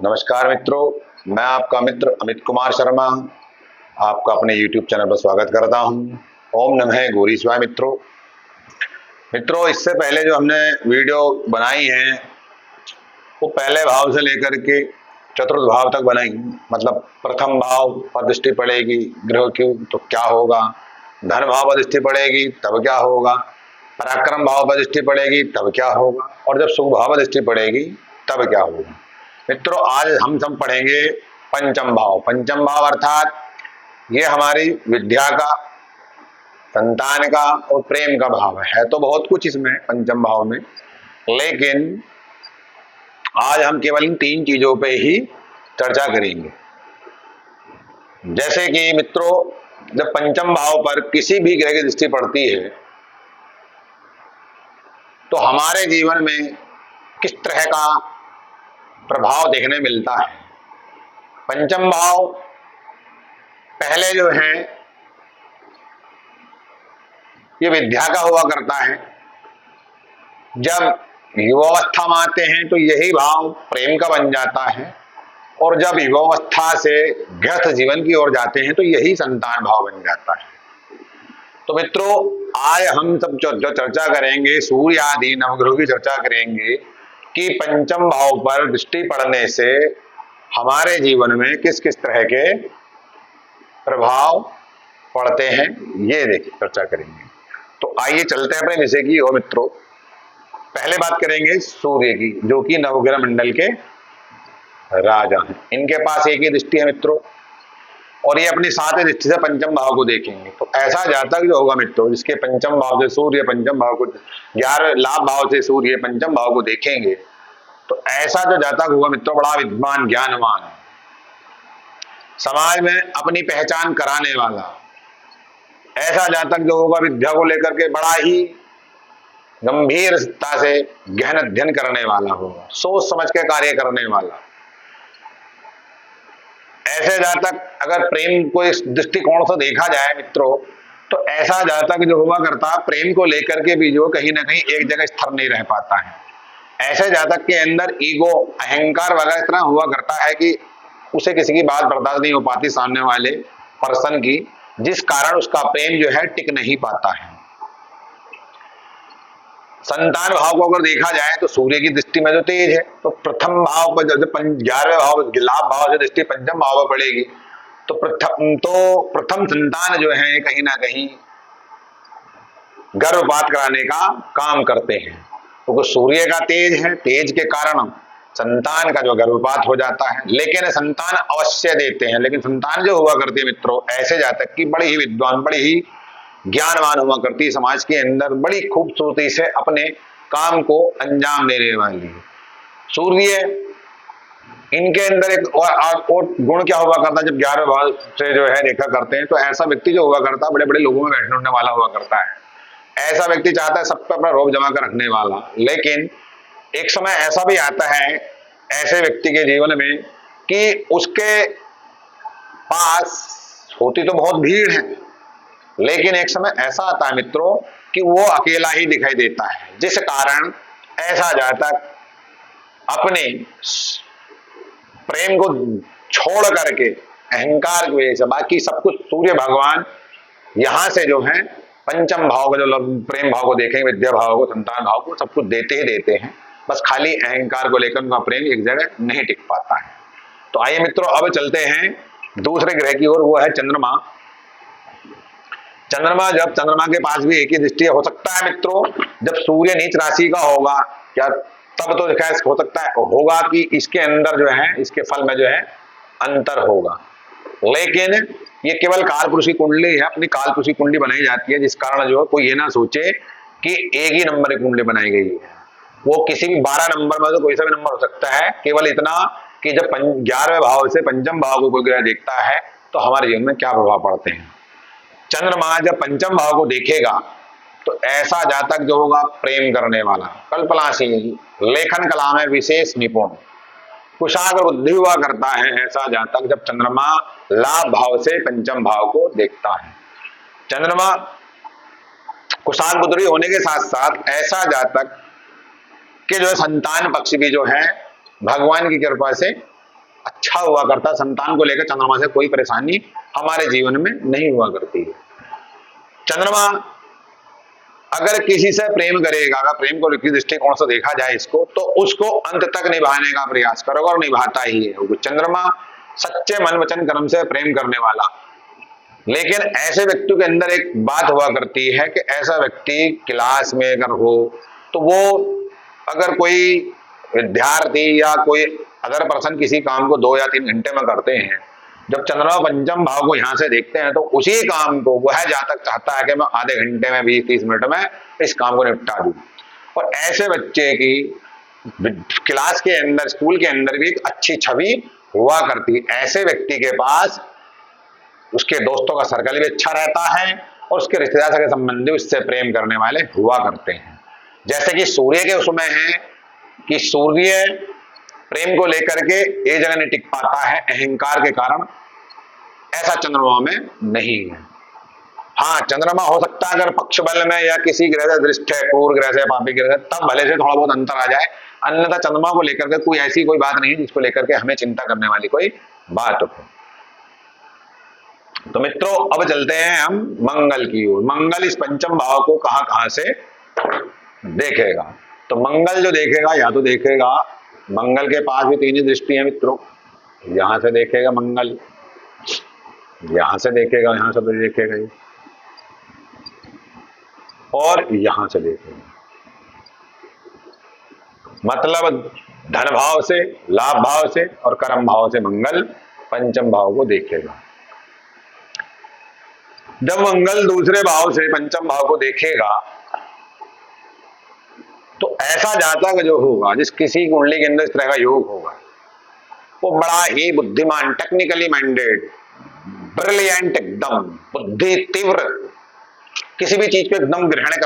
नमस्कार मित्रों, मैं आपका मित्र अमित कुमार शर्मा आपका अपने YouTube चैनल पर स्वागत करता हूं। ओम नमः गौरी शिवाय। मित्रों, इससे पहले जो हमने वीडियो बनाई है वो पहले भाव से लेकर के चतुर्थ भाव तक बनाई। मतलब प्रथम भाव पर दृष्टि पड़ेगी ग्रह की तो क्या होगा, धन भाव पर दृष्टि पड़ेगी तब क्या होगा, पराक्रम भाव पर दृष्टि पड़ेगी तब क्या होगा, और जब सुख भाव पर दृष्टि पड़ेगी तब क्या होगा। मित्रों, आज हम सब पढ़ेंगे पंचम भाव। पंचम भाव अर्थात ये हमारी विद्या का, संतान का और प्रेम का भाव है। तो बहुत कुछ इसमें पंचम भाव में, लेकिन आज हम केवल इन तीन चीजों पे ही चर्चा करेंगे। जैसे कि मित्रों, जब पंचम भाव पर किसी भी ग्रह की दृष्टि पड़ती है तो हमारे जीवन में किस तरह का प्रभाव देखने मिलता है। पंचम भाव पहले जो है ये विद्या का हुआ करता है। जब युवावस्था में आते हैं तो यही भाव प्रेम का बन जाता है, और जब युवावस्था से गृहस्थ जीवन की ओर जाते हैं तो यही संतान भाव बन जाता है। तो मित्रों, आज हम सब जो चर्चा करेंगे, सूर्य आदि नवग्रहों की चर्चा करेंगे कि पंचम भाव पर दृष्टि पड़ने से हमारे जीवन में किस किस तरह के प्रभाव पड़ते हैं, ये देखिए चर्चा करेंगे। तो आइए चलते हैं अपने विषय की ओर। मित्रों, पहले बात करेंगे सूर्य की, जो कि नवग्रह मंडल के राजा हैं। इनके पास एक ही दृष्टि है मित्रों, और ये अपनी सातवीं दृष्टि से पंचम भाव को देखेंगे। तो ऐसा जातक जो होगा मित्रों, जिसके पंचम भाव से सूर्य पंचम भाव को 11 लाभ भाव से सूर्य पंचम भाव को देखेंगे, तो ऐसा जो जातक होगा मित्रों बड़ा विद्वान ज्ञानवान है, समाज में अपनी पहचान कराने वाला। ऐसा जातक जो होगा विद्या को लेकर के बड़ा ही गंभीरता से गहन अध्ययन करने वाला होगा, सोच समझ के कार्य करने वाला। ऐसे जातक अगर प्रेम को इस दृष्टिकोण से देखा जाए मित्रों, तो ऐसा जातक जो हुआ करता प्रेम को लेकर के भी जो कहीं ना कहीं एक जगह स्थिर नहीं रह पाता है। ऐसे जातक के अंदर ईगो, अहंकार वगैरह इतना हुआ करता है कि उसे किसी की बात बर्दाश्त नहीं हो पाती सामने वाले पर्सन की, जिस कारण उसका प्रेम जो है टिक नहीं पाता है। संतान भाव को अगर देखा जाए तो सूर्य की दृष्टि में जो तेज है, तो प्रथम भाव पर जब 11वें भाव लाभ भाव से दृष्टि पंचम भाव पर पड़ेगी तो प्रथम संतान जो है कहीं ना कहीं गर्भपात कराने का काम करते हैं, क्योंकि तो सूर्य का तेज है, तेज के कारण संतान का जो गर्भपात हो जाता है। लेकिन संतान अवश्य देते हैं, लेकिन संतान जो हुआ करती है मित्रों ऐसे जातक की बड़ी ही विद्वान, बड़ी ही ज्ञानवान हुआ करती है, समाज के अंदर बड़ी खूबसूरती से अपने काम को अंजाम देने वाली है। सूर्य इनके अंदर एक और गुण क्या हुआ करता है, जब 11 भाव से जो है देखा करते हैं तो ऐसा व्यक्ति जो हुआ करता है बड़े बड़े लोगों में बैठने उठने वाला हुआ करता है। ऐसा व्यक्ति चाहता है सब पे अपना रोब जमा कर रखने वाला। लेकिन एक समय ऐसा भी आता है ऐसे व्यक्ति के जीवन में कि उसके पास होती तो बहुत भीड़ है, लेकिन एक समय ऐसा आता है मित्रों कि वो अकेला ही दिखाई देता है, जिस कारण ऐसा जातक अपने प्रेम को छोड़ करके अहंकार की वजह से बाकी सब कुछ सूर्य भगवान यहां से जो है पंचम भाव को, जो प्रेम भाव को देखेंगे, विद्या भाव को, संतान भाव को, सब कुछ देते ही देते हैं। बस खाली अहंकार को लेकर उनका प्रेम एक जगह नहीं टिक पाता है। तो आइए मित्रों अब चलते हैं दूसरे ग्रह की ओर, वो है चंद्रमा। चंद्रमा, जब चंद्रमा के पास भी एक ही दृष्टि हो सकता है मित्रों, जब सूर्य नीच राशि का होगा क्या तब तो खैर हो सकता है होगा कि इसके अंदर जो है इसके फल में जो है अंतर होगा। लेकिन ये केवल कालपुरुष की कुंडली है, अपनी कालपुरुष की कुंडली बनाई जाती है, जिस कारण जो कोई ये ना सोचे कि एक ही नंबर की कुंडली बनाई गई है। वो किसी भी 12 नंबर में तो कोई सा भी नंबर हो सकता है। केवल इतना कि जब 11वें भाव से पंचम भाव को कोई ग्रह देखता है तो हमारे जीवन में क्या प्रभाव पड़ते हैं। चंद्रमा जब पंचम भाव को देखेगा तो ऐसा जातक जो होगा प्रेम करने वाला, कल्पनाशील, लेखन कला में विशेष निपुण, कुशाग्र बुद्धि हुआ करता है। ऐसा जातक जब चंद्रमा लाभ भाव से पंचम भाव को देखता है, चंद्रमा कुशाग्र बुद्धि होने के साथ साथ ऐसा जातक के जो है संतान पक्ष भी जो है भगवान की कृपा से अच्छा हुआ करता, संतान को लेकर चंद्रमा से कोई परेशानी हमारे जीवन में नहीं हुआ करती है। चंद्रमा अगर किसी से प्रेम करेगा, अगर प्रेम को किसी दृष्टिकोण से देखा जाए इसको, तो उसको अंत तक निभाने का प्रयास करेगा और निभाता ही है। चंद्रमा सच्चे मन वचन कर्म से प्रेम करने वाला। लेकिन ऐसे व्यक्ति के अंदर एक बात हुआ करती है कि ऐसा व्यक्ति क्लास में अगर हो तो वो, अगर कोई विद्यार्थी या कोई अदर पर्सन किसी काम को 2 या 3 घंटे में करते हैं, जब चंद्रमा पंचम भाव को यहां से देखते हैं तो उसी काम को वह जातक चाहता है कि मैं आधे घंटे में 20-30 मिनट में इस काम को निपटा दूं। और ऐसे बच्चे की क्लास के अंदर, स्कूल के अंदर भी एक अच्छी छवि हुआ करती है। ऐसे व्यक्ति के पास उसके दोस्तों का सर्कल भी अच्छा रहता है और उसके रिश्तेदार के संबंधी उससे प्रेम करने वाले हुआ करते हैं। जैसे कि सूर्य के उसमें है कि सूर्य प्रेम को लेकर के एक जगह नहीं टिक पाता है अहंकार के कारण, ऐसा चंद्रमा में नहीं है। हाँ, चंद्रमा हो सकता है अगर पक्ष बल में या किसी ग्रह से दृष्ट है, क्रूर ग्रह से, पापी ग्रह से, तब भले से थोड़ा बहुत अंतर आ जाए, अन्यथा चंद्रमा को लेकर के कोई ऐसी कोई बात नहीं है जिसको लेकर के हमें चिंता करने वाली कोई बात हो। तो मित्रों, अब चलते हैं हम मंगल की ओर। मंगल इस पंचम भाव को कहां से देखेगा? तो मंगल जो देखेगा, या तो देखेगा, मंगल के पास भी 3 ही दृष्टि है मित्रों। यहां से देखेगा मंगल, यहां से देखेगा, यहां से देखेगा, और यहां से देखेगा। मतलब धन भाव से, लाभ भाव से और कर्म भाव से मंगल पंचम भाव को देखेगा। जब मंगल दूसरे भाव से पंचम भाव को देखेगा तो ऐसा जातक जो होगा, जिस किसी कुंडली के अंदर इस तरह का योग होगा, वो बड़ा ही बुद्धिमान, टेक्निकली माइंडेड, ब्रिलियंट, एकदम बुद्धि तीव्र, किसी भी चीज को एकदम ग्रहण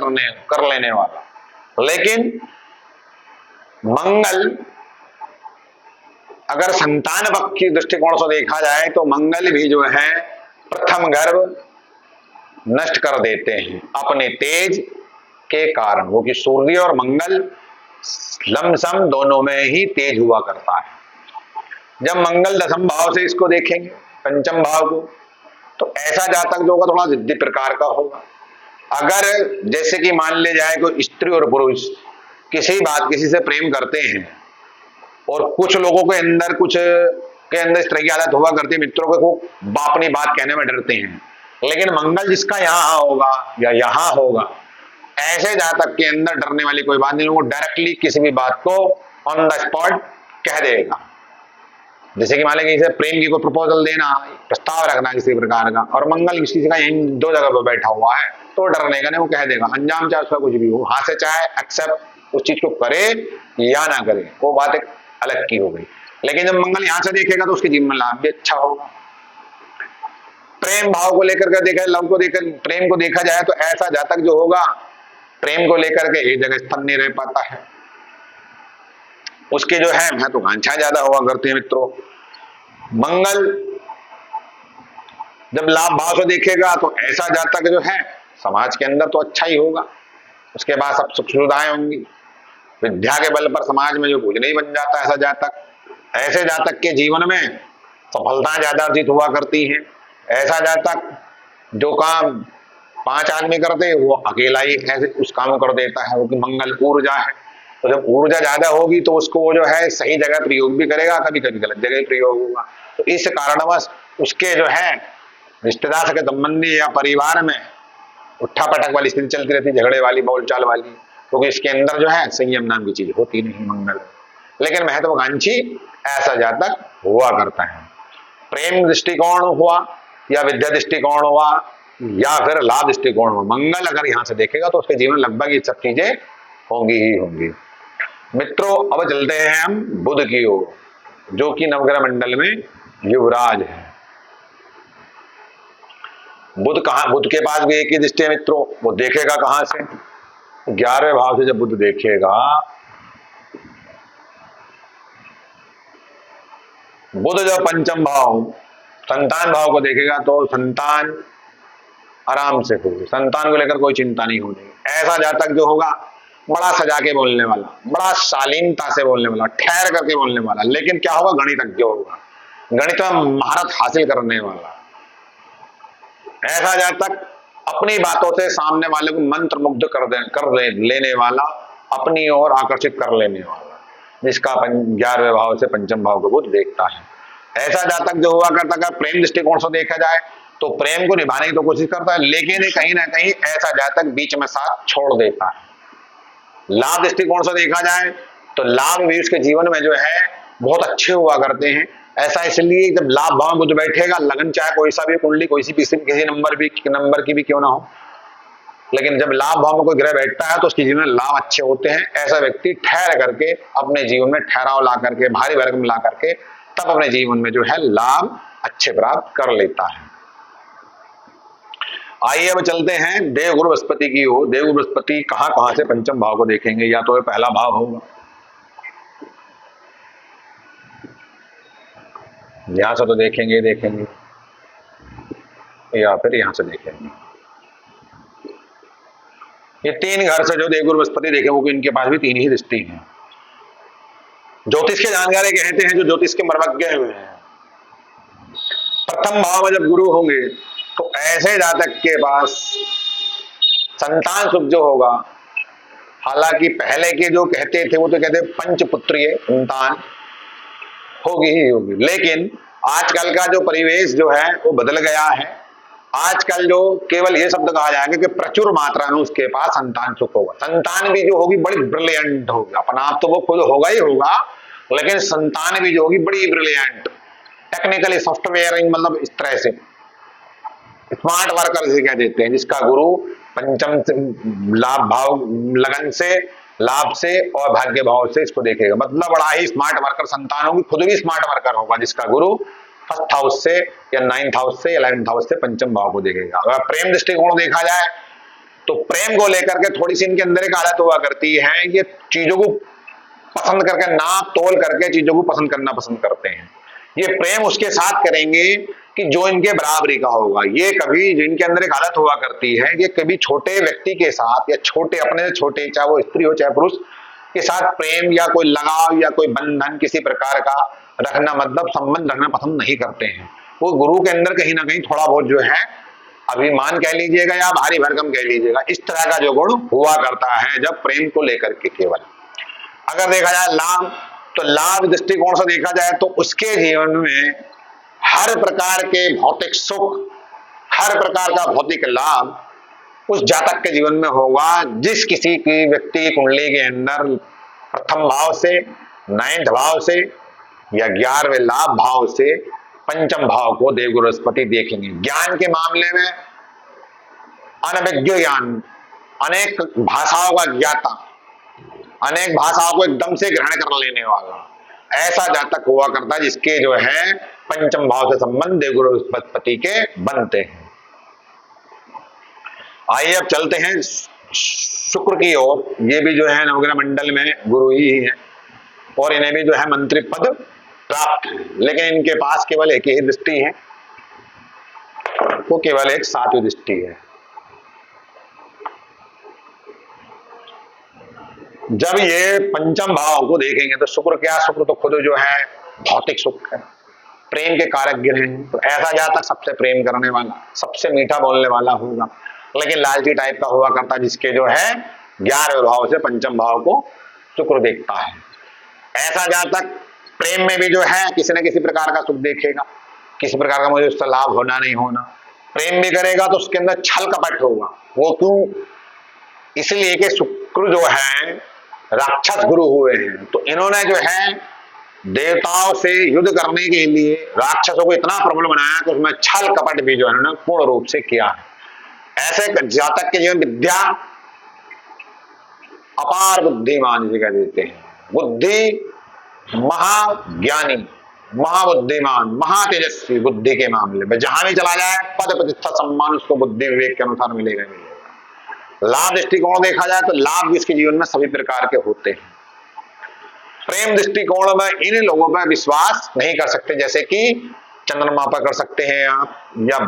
कर लेने वाला। लेकिन मंगल अगर संतान पक्ष की दृष्टिकोण से देखा जाए तो मंगल भी जो है प्रथम गर्भ नष्ट कर देते हैं अपने तेज के कारण। वो कि सूर्य और मंगल लमसम दोनों में ही तेज हुआ करता है। जब मंगल दशम भाव से इसको देखेंगे पंचम भाव को, तो ऐसा जातक जो होगा थोड़ा जिद्दी प्रकार का होगा। अगर जैसे कि मान ले जाए कोई स्त्री और पुरुष किसी से प्रेम करते हैं और कुछ लोगों के अंदर इस तरह की आदत हुआ करती है मित्रों को, वो अपनी बात कहने में डरते हैं। लेकिन मंगल जिसका यहाँ होगा या यहाँ होगा, ऐसे जातक के अंदर डरने वाली कोई बात नहीं, वो डायरेक्टली किसी भी बात को ऑन द स्पॉट कह देगा। जैसे कि मान लीजिए इसे प्रेम की कोई प्रपोजल देना, प्रस्ताव रखना किसी प्रकार का, और मंगल किसी का यहीं 2 जगह पर बैठा हुआ है, तो डरने का नहीं, वो कह देगा। अंजाम चाहे उसका कुछ भी हो, हाथ से चाहे एक्सेप्ट उस चीज को करे या ना करे, वो बात एक अलग की हो गई। लेकिन जब मंगल यहां से देखेगा तो उसके जीवन में लाभ भी अच्छा होगा। प्रेम भाव को लेकर के देखा, लव को देकर प्रेम को देखा जाए तो ऐसा जातक जो होगा प्रेम को लेकर के एक जगह स्थिर नहीं रह पाता है। उसके जो है महत्वाकांक्षा ज्यादा हुआ करती है मित्रों। मंगल जब लाभ भाव से देखेगा तो ऐसा जातक जो है समाज के अंदर तो अच्छा ही होगा, उसके बाद सब सुख सुविधाएं होंगी, विद्या के बल पर समाज में जो पूजनीय बन जाता है ऐसा जातक। ऐसे जातक के जीवन में सफलताएं ज्यादा अर्जित हुआ करती हैं। ऐसा जातक जो काम 5 आदमी करते वो अकेला ही ऐसे उस काम कर देता है, वो कि मंगल ऊर्जा है। तो जब ऊर्जा ज्यादा होगी तो उसको वो जो है सही जगह प्रयोग भी करेगा, कभी कभी गलत जगह प्रयोग होगा। तो इस कारणवश उसके जो है रिश्तेदार के संबंधी या परिवार में उठा पटक वाली स्थिति चलती रहती, झगड़े वाली, बोलचाल वाली, क्योंकि इसके अंदर जो है संयम नाम की चीज होती नहीं मंगल। लेकिन महत्वाकांक्षी ऐसा जातक हुआ करता है। प्रेम दृष्टिकोण हुआ या विद्या दृष्टिकोण हुआ या फिर लाभ दृष्टिकोण हुआ, मंगल अगर यहां से देखेगा तो उसके जीवन में लगभग ये सब चीजें होंगी ही होंगी। मित्रों, अब चलते हैं हम बुध की ओर, जो कि नवग्रह मंडल में युवराज है। बुध के पास भी एक ही दृष्टि है मित्रों। वो देखेगा कहां से? 11वें भाव से जब बुध देखेगा, बुध जब पंचम भाव संतान भाव को देखेगा तो संतान आराम से होगी, संतान को लेकर कोई चिंता नहीं होगी। ऐसा जातक जो होगा बड़ा सजा के बोलने वाला, बड़ा शालीनता से बोलने वाला, ठहर करके बोलने वाला, लेकिन क्या होगा? गणितज्ञ होगा। गणित में महारत हासिल करने वाला, ऐसा जातक अपनी बातों से सामने वाले को मंत्र मुग्ध लेने वाला, अपनी ओर आकर्षित कर लेने वाला, जिसका 11वें भाव से पंचम भाव को बुध देखता है। ऐसा जातक जो हुआ करता है, प्रेम दृष्टिकोण से देखा जाए तो प्रेम को निभाने की तो कोशिश करता है, लेकिन कहीं ना कहीं ऐसा जातक बीच में साथ छोड़ देता है। लाभ दृष्टिकोण से देखा जाए तो लाभ भी उसके जीवन में जो है बहुत अच्छे हुआ करते हैं। ऐसा इसलिए जब लाभ भाव में बुध बैठेगा, लगन चाहे कोई सा भी कुंडली, कोई सी किसी नंबर की भी क्यों ना हो, लेकिन जब लाभ भाव में कोई ग्रह बैठता है तो उसके जीवन में लाभ अच्छे होते हैं। ऐसा व्यक्ति ठहर करके अपने जीवन में ठहराव ला करके, भारी भरकम ला करके तब अपने जीवन में जो है लाभ अच्छे प्राप्त कर लेता है। आइए अब चलते हैं देवगुरु बृहस्पति की ओर। देवगुरु बृहस्पति कहां कहां से पंचम भाव को देखेंगे, या तो ये पहला भाव होगा, यहां से तो देखेंगे या फिर यहां से देखेंगे। ये 3 घर से जो देवगुरु बृहस्पति देखे वो इनके पास भी 3 ही दृष्टि है। ज्योतिष के जानकारी कहते हैं, जो ज्योतिष के मर्मज्ञ हुए हैं, प्रथम भाव में जब गुरु होंगे तो ऐसे जातक के पास संतान सुख जो होगा, हालांकि पहले के जो कहते थे वो तो कहते पंचपुत्रीय संतान होगी ही होगी, लेकिन आजकल का जो परिवेश जो है वो बदल गया है। आजकल जो केवल ये शब्द कहा जाएगा कि प्रचुर मात्रा में उसके पास संतान सुख होगा। संतान भी जो होगी बड़ी ब्रिलियंट होगी, अपना आप तो वो खुद होगा ही होगा, लेकिन संतान भी जो होगी बड़ी ब्रिलियंट, टेक्निकली सॉफ्टवेयर, मतलब इस तरह से स्मार्ट वर्कर जिसे कह देते हैं, जिसका गुरु पंचम से लाभ भाव, लगन से, लाभ से और भाग्य भाव से इसको देखेगा, मतलब बड़ा ही स्मार्ट वर्कर संतान होगी, खुद भी स्मार्ट वर्कर होगा, जिसका गुरु 1st हाउस से या 9th हाउस से या 11th हाउस से पंचम भाव को देखेगा। अगर प्रेम दृष्टिकोण देखा जाए तो प्रेम को लेकर के थोड़ी सी इनके अंदर एक आदत हुआ करती है, ये चीजों को पसंद करके, नाप तोल करके चीजों को पसंद करना पसंद करते हैं। ये प्रेम उसके साथ करेंगे कि जो इनके बराबरी का होगा। ये कभी, जो इनके अंदर एक आदत हुआ करती है, ये कभी छोटे व्यक्ति के साथ या छोटे, अपने से छोटे, चाहे वो स्त्री हो चाहे पुरुष, के साथ प्रेम या कोई लगाव या कोई बंधन किसी प्रकार का रखना, मतलब संबंध रखना पसंद नहीं करते हैं। वो गुरु के अंदर कहीं ना कहीं थोड़ा बहुत जो है अभिमान कह लीजिएगा या भारी भरकम कह लीजिएगा, इस तरह का जो गुण हुआ करता है जब प्रेम को लेकर के। केवल अगर देखा जाए लाभ, तो लाभ दृष्टिकोण से देखा जाए तो उसके जीवन में हर प्रकार के भौतिक सुख, हर प्रकार का भौतिक लाभ उस जातक के जीवन में होगा जिस किसी की व्यक्ति की कुंडली के अंदर प्रथम भाव से, 9th भाव से या 11वें लाभ भाव से पंचम भाव को देवगुरु बृहस्पति देखेंगे। ज्ञान के मामले में अनभिज्ञ ज्ञान, अनेक भाषाओं का ज्ञाता, अनेक भाषाओं को एकदम से ग्रहण कर लेने वाला, ऐसा जातक हुआ करता है जिसके जो है पंचम भाव से संबंध देवगुरु बृहस्पति के बनते हैं। आइए अब चलते हैं शुक्र की ओर। ये भी जो है नवग्रह मंडल में गुरु ही है और इन्हें भी जो है मंत्री पद प्राप्त है, लेकिन इनके पास केवल एक ही दृष्टि है, वो केवल एक 7वीं दृष्टि है। जब ये पंचम भाव को देखेंगे तो शुक्र क्या, शुक्र तो खुद जो है भौतिक सुख है, प्रेम के कारक ग्रह हैं, तो ऐसा जातक सबसे प्रेम करने वाला, सबसे मीठा बोलने वाला होगा, लेकिन लालची टाइप का हुआ करता, जिसके जो है 11वें भाव से पंचम भाव को शुक्र देखता है। ऐसा जातक प्रेम में भी जो है किसी न किसी प्रकार का सुख देखेगा, किसी प्रकार का मुझे उसका लाभ होना नहीं होना। प्रेम भी करेगा तो उसके अंदर छल कपट होगा। वो क्यों? इसलिए कि शुक्र जो है राक्षस गुरु हुए हैं, तो इन्होंने जो है देवताओं से युद्ध करने के लिए राक्षसों को इतना प्रबल बनाया कि उसमें छल कपट भी जो है उन्होंने पूर्ण रूप से किया है। ऐसे जातक के जीवन विद्या अपार बुद्धिमान जिसे कह देते हैं, बुद्धि महाज्ञानी, महाबुद्धिमान, महातेजस्वी बुद्धि के मामले में जहां भी चला जाए पद प्रतिष्ठा सम्मान उसको बुद्धि विवेक के अनुसार मिलेगा मिलेगा। लाभ दृष्टिकोण देखा जाए तो लाभ इसके जीवन में सभी प्रकार के होते हैं। प्रेम दृष्टिकोण में इन लोगों पर विश्वास नहीं कर सकते, जैसे कि चंद्रमा पर कर सकते हैं आप, या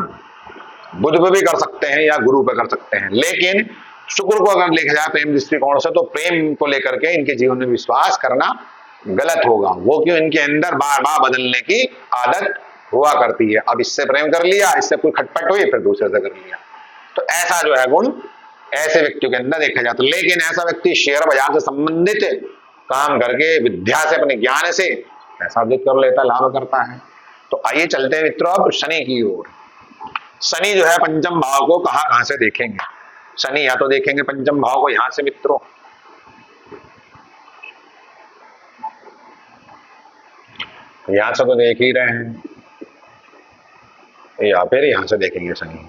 बुध पर भी कर सकते हैं, या गुरु पर कर सकते हैं, लेकिन शुक्र को अगर देखा जाए प्रेम दृष्टिकोण से तो प्रेम को लेकर के इनके जीवन में विश्वास करना गलत होगा। वो क्यों, इनके अंदर बार बार बदलने की आदत हुआ करती है। अब इससे प्रेम कर लिया, इससे कोई खटपट हुई, फिर दूसरे से कर लिया। तो ऐसा जो है गुण ऐसे व्यक्तियों के अंदर देखा जाता है। लेकिन ऐसा व्यक्ति शेयर बाजार से संबंधित काम करके, विद्या से, अपने ज्ञान से पैसा अर्जित कर लेता, लाभ करता है। तो आइए चलते हैं मित्रों अब शनि की ओर। शनि जो है पंचम भाव को कहां कहां से देखेंगे। शनि या तो देखेंगे पंचम भाव को यहां से मित्रों, यहां से तो देख ही रहे हैं, या फिर यहां से देखेंगे शनि।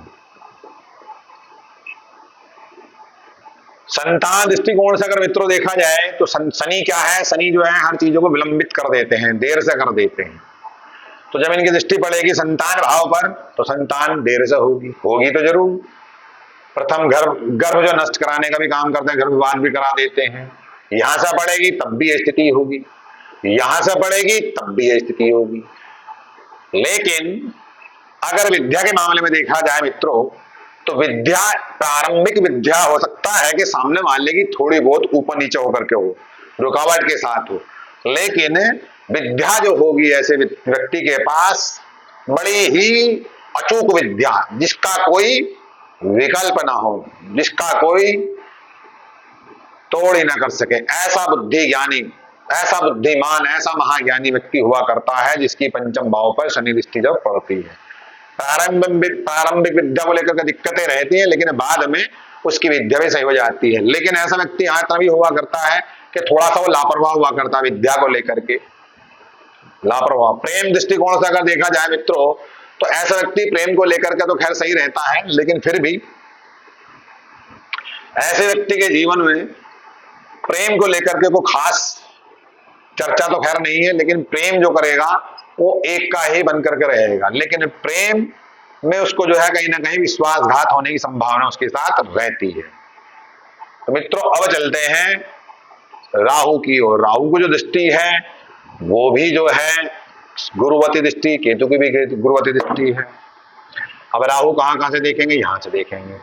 संतान दृष्टिकोण से अगर मित्रों देखा जाए तो शनि क्या है, शनि जो है हर चीजों को विलंबित कर देते हैं, देर से कर देते हैं। तो जब इनकी दृष्टि पड़ेगी संतान भाव पर तो संतान देर से होगी, होगी तो जरूर। प्रथम गर्भ जो नष्ट कराने का भी काम करते हैं, गर्भवान भी करा देते हैं। यहां से पड़ेगी तब भी ये स्थिति होगी, यहां से पड़ेगी तब भी ये स्थिति होगी। लेकिन अगर विद्या के मामले में देखा जाए मित्रों, तो विद्या प्रारंभिक विद्या हो सकता है कि सामने वाले की थोड़ी बहुत ऊपर नीचे होकर के हो, रुकावट के साथ हो। लेकिन विद्या जो होगी ऐसे व्यक्ति के पास बड़ी ही अचूक विद्या, जिसका कोई विकल्प ना हो, जिसका कोई तोड़ ही ना कर सके, ऐसा बुद्धि ज्ञानी, ऐसा बुद्धिमान, ऐसा महाज्ञानी व्यक्ति हुआ करता है जिसकी पंचम भाव पर शनि दृष्टि जब पड़ती है। प्रारंभिक विद्या को लेकर दिक्कतें रहती हैं, लेकिन बाद में उसकी विद्या भी सही हो जाती है। लेकिन ऐसा व्यक्ति यहाँ तभी हुआ करता है कि थोड़ा सा वो लापरवाह हुआ करता है विद्या को लेकर के, लापरवाह। प्रेम दृष्टिकोण से अगर देखा जाए मित्रों, तो ऐसा व्यक्ति प्रेम को लेकर के तो खैर सही रहता है, लेकिन फिर भी ऐसे व्यक्ति के जीवन में प्रेम को लेकर के कोई खास चर्चा तो खैर नहीं है, लेकिन प्रेम जो करेगा वो एक का ही बन करके रहेगा। लेकिन प्रेम में उसको जो है कहीं ना कहीं विश्वासघात होने की संभावना उसके साथ रहती है। तो मित्रों अब चलते हैं राहु की ओर। राहु को जो दृष्टि है वो भी जो है गुरुवती दृष्टि, केतु की भी गुरुवती दृष्टि है। अब राहु कहां कहां से देखेंगे, यहां से देखेंगे,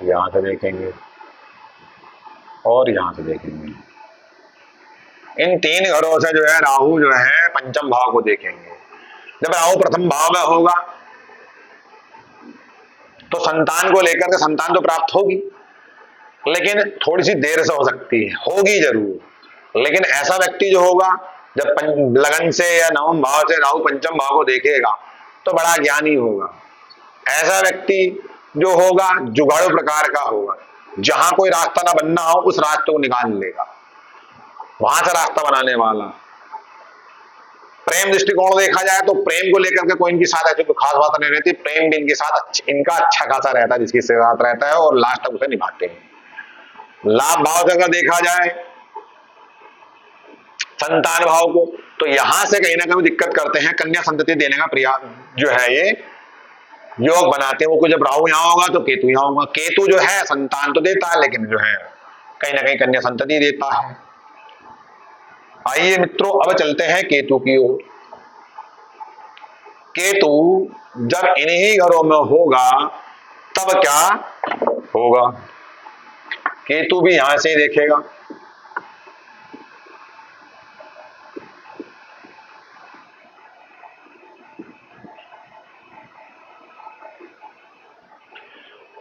यहां से देखेंगे और यहां से देखेंगे। इन तीन घरों से जो है राहु जो है पंचम भाव को देखेंगे। जब राहु प्रथम भाव में होगा तो संतान को लेकर के संतान तो प्राप्त होगी, लेकिन थोड़ी सी देर से हो सकती है, होगी जरूर। लेकिन ऐसा व्यक्ति जो होगा जब लगन से या नवम भाव से राहु पंचम भाव को देखेगा तो बड़ा ज्ञानी होगा। ऐसा व्यक्ति जो होगा जुगाड़ू प्रकार का होगा, जहां कोई रास्ता ना बनना हो उस रास्ते को निकाल लेगा, वहां से रास्ता बनाने वाला। प्रेम दृष्टिकोण देखा जाए तो प्रेम को लेकर के कोई इनकी साथ ऐसी कोई खास बात नहीं रहती, प्रेम भी इनके साथ इनका अच्छा खासा रहता है, जिसके साथ रहता है और लास्ट तक उसे निभाते हैं। लाभ भाव से अगर देखा जाए संतान भाव को, तो यहां से कहीं ना कहीं दिक्कत करते हैं, कन्या संतति देने का प्रयास जो है ये योग बनाते हैं। वो जब राहु यहां होगा तो केतु यहां होगा। केतु जो है संतान तो देता है, लेकिन जो है कहीं ना कहीं कन्या संतति देता है। आइए मित्रों अब चलते हैं केतु की ओर। केतु जब इन्हीं घरों में होगा तब क्या होगा, केतु भी यहां से ही देखेगा।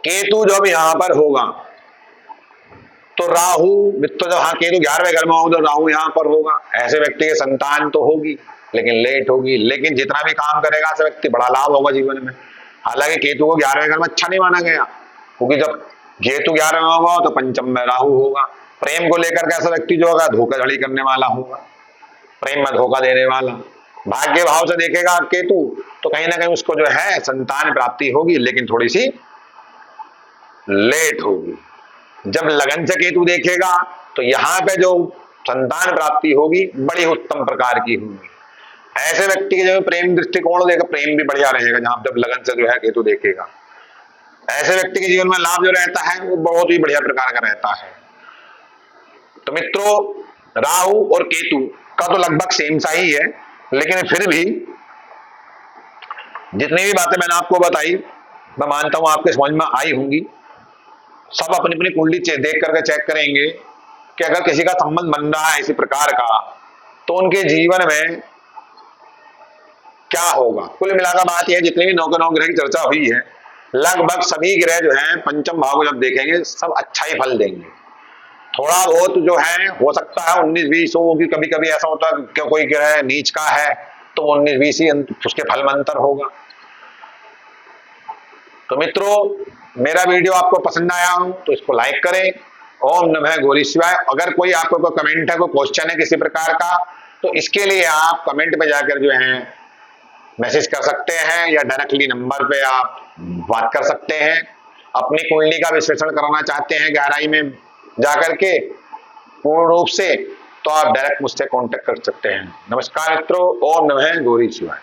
केतु जब यहां पर होगा तो राहु मित्र जब, हाँ केतु 11वें घर में होगा तो राहु यहां पर होगा। ऐसे व्यक्ति के संतान तो होगी लेकिन लेट होगी, लेकिन जितना भी काम करेगा ऐसा व्यक्ति बड़ा लाभ होगा जीवन में। हालांकि केतु को 11वें घर में अच्छा नहीं माना गया, क्योंकि जब केतु 11वें में होगा तो पंचम में राहु होगा। प्रेम को लेकर के ऐसा व्यक्ति जो होगा धोखाधड़ी करने वाला होगा, प्रेम में धोखा देने वाला। भाग्य भाव से देखेगा केतु तो कहीं ना कहीं उसको जो है संतान प्राप्ति होगी, लेकिन थोड़ी सी लेट होगी। जब लगन से केतु देखेगा तो यहां पे जो संतान प्राप्ति होगी बड़ी उत्तम प्रकार की होगी। ऐसे व्यक्ति के जो प्रेम दृष्टिकोण देगा प्रेम भी बढ़िया रहेगा, जहां जब लगन से जो है केतु देखेगा। ऐसे व्यक्ति के जीवन में लाभ जो रहता है वो बहुत ही बढ़िया प्रकार का रहता है। तो मित्रों राहु और केतु का तो लगभग सेम सा ही है, लेकिन फिर भी जितनी भी बातें मैंने आपको बताई मैं मानता हूं आपके समझ में आई होंगी। सब अपनी अपनी कुंडली देख करके चेक करेंगे कि अगर किसी का संबंध बन रहा है इसी प्रकार का तो उनके जीवन में क्या होगा। कुल मिलाकर बात यह है, जितनी भी 9 के 9 ग्रह की चर्चा हुई है, लगभग सभी ग्रह जो हैं पंचम भाव को जब देखेंगे सब अच्छा ही फल देंगे। थोड़ा बहुत जो है हो सकता है 19-20 हो, कि कभी कभी ऐसा होता है कि कोई ग्रह नीच का है तो 19-20 ही उसके फल में अंतर होगा। तो मित्रों, मेरा वीडियो आपको पसंद आया हो तो इसको लाइक करें। ओम नमः गौरी शिवाय। अगर कोई आपको कोई कमेंट है, कोई क्वेश्चन है किसी प्रकार का, तो इसके लिए आप कमेंट पे जाकर जो है मैसेज कर सकते हैं या डायरेक्टली नंबर पे आप बात कर सकते हैं। अपनी कुंडली का विश्लेषण कराना चाहते हैं गहराई में जाकर के पूर्ण रूप से, तो आप डायरेक्ट मुझसे कांटेक्ट कर सकते हैं। नमस्कार मित्रों, ओम नमः गौरी शिवाय।